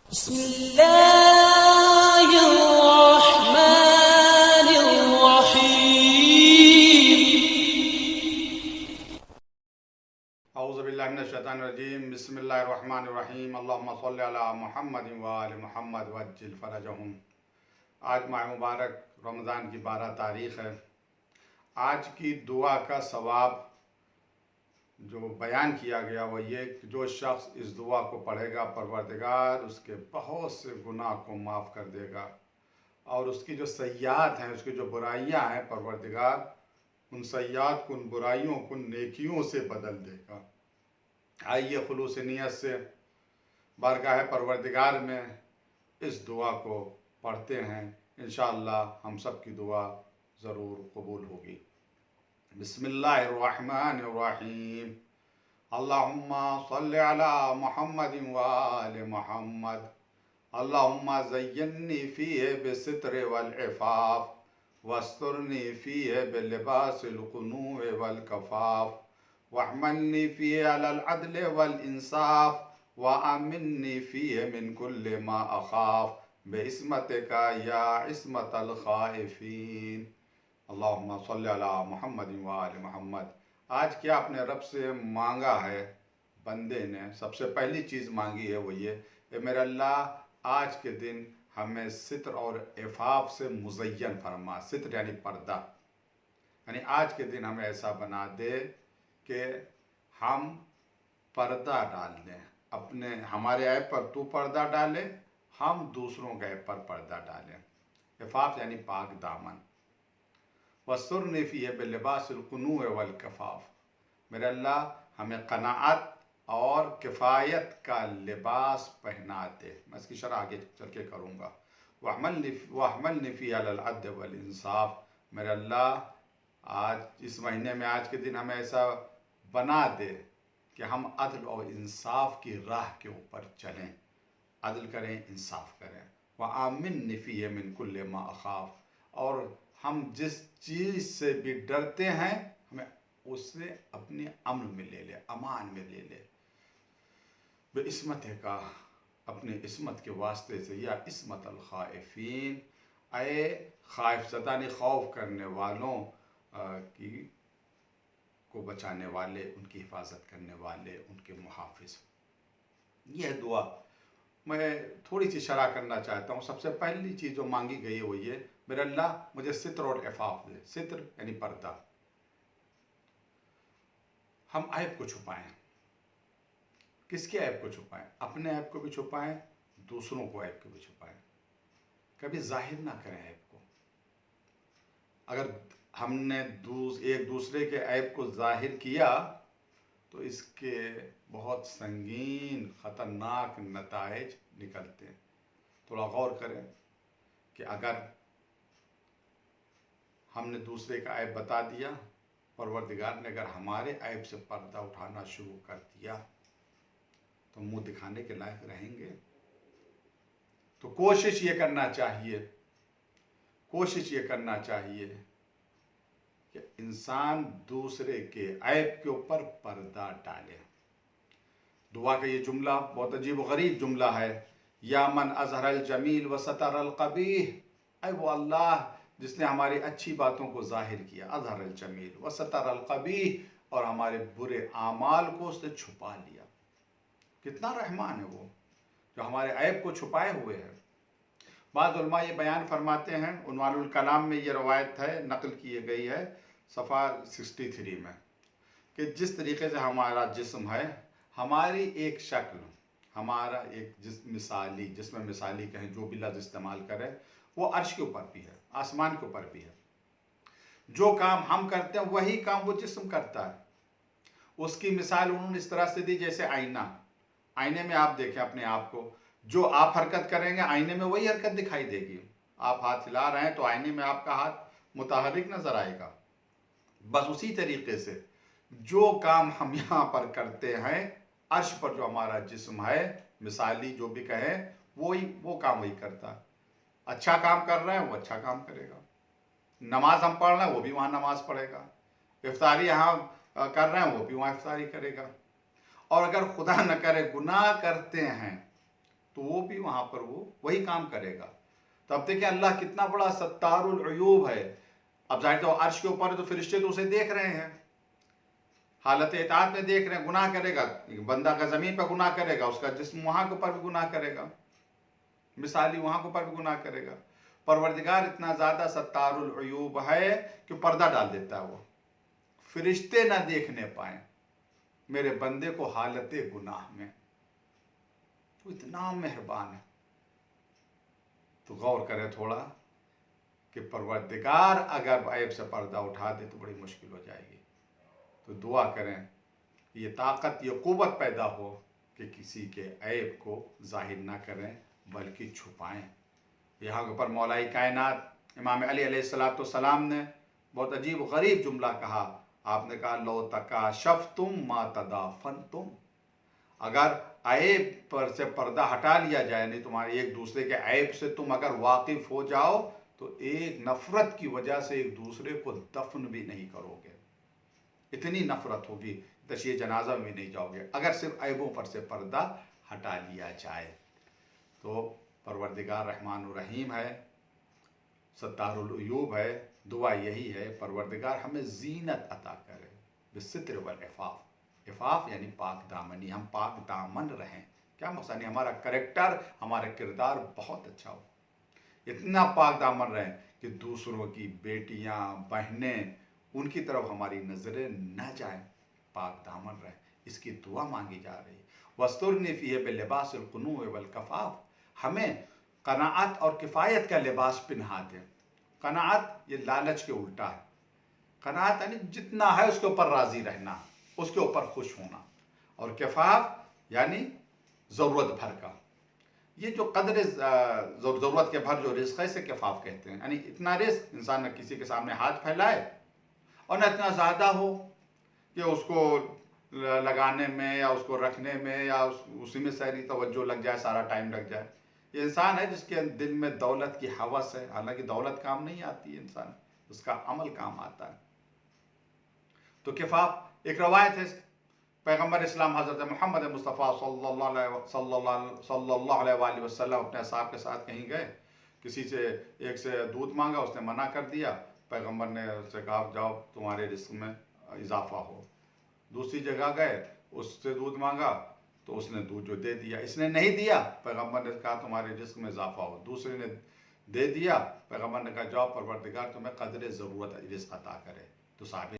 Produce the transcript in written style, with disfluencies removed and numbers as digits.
औज़ुबिल्लाहिमिनश्शैतानिर्रजीम बिस्मिल्लाहिर्रहमानिर्रहीम अल्लाहुम्मा सल्लि अला मुहम्मद व आलि मुहम्मद वज्जिल फ़रजहुम। आज माह मुबारक रमज़ान की 12 तारीख़ है। आज की दुआ का सवाब जो बयान किया गया वो ये कि जो शख्स इस दुआ को पढ़ेगा परवरदिगार उसके बहुत से गुनाह को माफ़ कर देगा और उसकी जो सय्यात हैं, उसकी जो बुराइयां हैं, परवरदिगार उन सय्यात को, उन बुराइयों को नेकियों से बदल देगा। आइए खुलूस नियत से बारगाह परवरदिगार में इस दुआ को पढ़ते हैं। इंशाअल्लाह हम सब की दुआ ज़रूर कबूल होगी। बिस्मिल्लाहिर्रहमानिर्रहीम। अल्लाहुम्मा सल्लि अला मुहम्मदिन व आलि मुहम्मद। अल्लाहुम्मा ज़य्यिन्नी फ़ीहि बिस्सित्रि वल इफ़ाफ़ वस्तुरनी फ़ीहि बिलिबासिल क़ुनूअ वल कफ़ाफ़ वहमलनी फ़ीहि अलल अदल वल इंसाफ़ व आमिन्नी फ़ीहि मिन कुल्लि मा अख़ाफ़ बिइस्मतिका या इस्मतल ख़ाइफ़ीन। अल्लाहुम्मा सल्लि अला मुहम्मदिन व आलि मुहम्मद। आज क्या अपने रब से मांगा है बंदे ने? सबसे पहली चीज़ मांगी है वो ये, मेरे अल्लाह आज के दिन हमें सित्र और इफ़ाफ़ से मुज़य्यन फरमा। सित्र यानी पर्दा, यानी आज के दिन हमें ऐसा बना दे कि हम पर्दा डाल दें। अपने हमारे ऐप पर तू पर्दा डाले, हम दूसरों के ऐप पर पर्दा डालें। इफ़ाफ़ यानी पाक दामन। वस्तुरनी फ़ीहि बिलिबासिल क़ुनूअ वल कफ़ाफ़। मेरे अल्लाह हमें क़नाअत और किफ़ायत का लिबास पहनाते। मैं इसकी शरह आगे चल के करूँगा। वहमलनी फ़ीहि अलल अदल वल इंसाफ़। मेरे अल्लाह आज इस महीने में, आज के दिन हमें ऐसा बना दे कि हम अदल और इंसाफ की राह के ऊपर चलें, अदल करें, इंसाफ करें। व आमिन्नी फ़ीहि मिन कुल्लि मा अख़ाफ़। और हम जिस चीज़ से भी डरते हैं हमें उससे अपने अमन में ले ले, अमान में ले ले। बिइस्मतिका, अपने इस्मत के वास्ते से, या इस्मतल ख़ाइफ़ीन, ऐ ख़ाइफ़ ज़दानी खौफ करने वालों की को बचाने वाले, उनकी हिफाजत करने वाले, उनके मुहाफ़िज़। यह दुआ मैं थोड़ी सी शरह करना चाहता हूँ। सबसे पहली चीज़ जो मांगी गई है वो ये, मेरे अल्लाह मुझे सित्र और इफ़ाफ़ दे। सित्र यानी पर्दा। हम ऐब को छुपाएं। किसके ऐब को छुपाएं? अपने ऐब को भी छुपाएं, दूसरों को ऐब को भी छुपाएं। कभी जाहिर ना करें ऐब को। अगर हमने एक दूसरे के ऐब को जाहिर किया तो इसके बहुत संगीन ख़तरनाक नताइज निकलते हैं। थोड़ा गौर करें कि अगर हमने दूसरे का ऐब बता दिया, परवरदिगार ने अगर हमारे ऐब से पर्दा उठाना शुरू कर दिया तो मुंह दिखाने के लायक रहेंगे? तो कोशिश ये करना चाहिए कि इंसान दूसरे के ऐब के ऊपर पर्दा डाले। दुआ का ये जुमला बहुत अजीब व गरीब जुमला है। या मन अज़हरल जमील व सतरल क़बीह। ऐ वो अल्लाह जिसने हमारी अच्छी बातों को जाहिर किया, अज़हरल जमील व सतरल क़बीह, और हमारे बुरे आमाल को उसने छुपा लिया। कितना रहमान है वो जो हमारे ऐब को छुपाए हुए है। बाद उलमा ये बयान फरमाते हैं, उन्वानुल कलाम में ये रवायत है, नकल की गई है सफ़ा 63 में, कि जिस तरीके से हमारा जिस्म है, हमारी एक शक्ल, हमारा एक जिसमें मिसाली कहें, जो भी लफ्ज़ इस्तेमाल करें, वो अर्श के ऊपर भी है, आसमान के ऊपर भी है। जो काम हम करते हैं वही काम वो जिस्म करता है। उसकी मिसाल उन्होंने इस तरह से दी जैसे आईना। आईने में आप देखें अपने आप को, जो आप हरकत करेंगे आईने में वही हरकत दिखाई देगी। आप हाथ हिला रहे हैं तो आईने में आपका हाथ मुतहर्रिक नजर आएगा। बस उसी तरीके से जो काम हम यहाँ पर करते हैं, अर्श पर जो हमारा जिस्म है, मिसाली जो भी कहें, वो काम वही करता है। अच्छा काम कर रहे हैं वो अच्छा काम करेगा। नमाज हम पढ़ रहे हैं वो भी वहाँ नमाज पढ़ेगा। इफ्तारी यहाँ कर रहे हैं वो भी वहाँ इफ्तारी करेगा। और अगर खुदा न करे गुनाह करते हैं तो वो भी वहाँ पर वो वही काम करेगा। तो अब देखिए अल्लाह कितना बड़ा सत्तारुल अयूब है। अब जाहिर तो अर्श के ऊपर है तो फरिश्ते तो उसे देख रहे हैं, हालत इताअत में देख रहे हैं। गुनाह करेगा बंदा का ज़मीन पर गुनाह करेगा, उसका जिस्म वहाँ के ऊपर भी गुनाह करेगा, मिसाली वहाँ के ऊपर भी गुनाह करेगा। परवरदिगार इतना ज़्यादा सत्तारुल अयूब है कि पर्दा डाल देता है, वो फरिश्ते ना देखने पाए मेरे बंदे को हालत गुनाह में। तो इतना मेहरबान है। तो गौर करें थोड़ा कि परवरदिगार अगर ऐब से पर्दा उठा दे तो बड़ी मुश्किल हो जाएगी। तो दुआ करें ये ताकत, ये क़ुव्वत पैदा हो कि किसी के ऐब को जाहिर ना करें बल्कि छुपाएं। यहाँ के ऊपर मौलाई कायनात इमाम अली अलैहिस्सलाम ने बहुत अजीब गरीब जुमला कहा। आपने कहा लो तकाशफ्तुम मा तदाफनतुम, अगर ऐब पर से पर्दा हटा लिया जाए, नहीं तुम्हारे एक दूसरे के ऐब से तुम अगर वाकिफ हो जाओ तो एक नफरत की वजह से एक दूसरे को दफन भी नहीं करोगे, इतनी नफरत होगी, तशिए जनाजा में नहीं जाओगे अगर सिर्फ ऐबों पर से पर्दा हटा लिया जाए। तो परवरदिगार रहमान व रहीम है, सत्तारुल अयूब है। दुआ यही है परवरदिगार हमें जीनत अता करे बिस्सित्र वल इफ़ाफ़। इफ़ाफ़ यानी पाक दामनी, हम पाक दामन रहें। क्या मकसद, हमारा करेक्टर, हमारा किरदार बहुत अच्छा हो, इतना पाक दामन रहें कि दूसरों की बेटियां बहनें उनकी तरफ हमारी नज़रें न जाएं, पाक दामन रहें। इसकी दुआ मांगी जा रही। वस्तुरनी फ़ीह बिलिबासिल क़ुनूअ वल कफ़ाफ़, हमें कनाअत और किफ़ायत का लिबास पहना दें। कनाअत ये लालच के उल्टा है। कनाअत यानी जितना है उसके ऊपर राज़ी रहना, उसके ऊपर खुश होना। और किफ़ाफ़ यानी ज़रूरत भर का, ये जो कदर ज़रूरत के भर जो रिज़्क़ है इसे किफ़ाफ़ कहते हैं। यानी इतना रिज़्क़ इंसान न किसी के सामने हाथ फैलाए और न इतना ज़्यादा हो कि उसको लगाने में या उसको रखने में या उसी में सारी तवज्जो लग जाए, सारा टाइम लग जाए। ये इंसान है जिसके दिल में दौलत की हवस है। हालांकि दौलत काम नहीं आती है इंसान, उसका अमल काम आता है। तो किफ़ाफ़ एक रवायत है, पैगम्बर इस्लाम हज़रत मोहम्मद मुस्तफ़ा सल्लल्लाहु अलैहि वसल्लम अपने असहाब के साथ कहीं गए, किसी से एक से दूध मांगा, उसने मना कर दिया। पैगम्बर ने उससे कहा जाओ तुम्हारे रिस्क में इजाफा हो। दूसरी जगह गए, उससे दूध मांगा तो उसने दूध जो दे दिया, इसने नहीं दिया, पैगम्बर ने कहा तुम्हारे रिस्क में इजाफा हो। दूसरे ने दे दिया, पैगम्बर ने कहा जाओ परवरदिगार तुम्हें कदर ज़रूरत रिस्क अता करे। तो साहब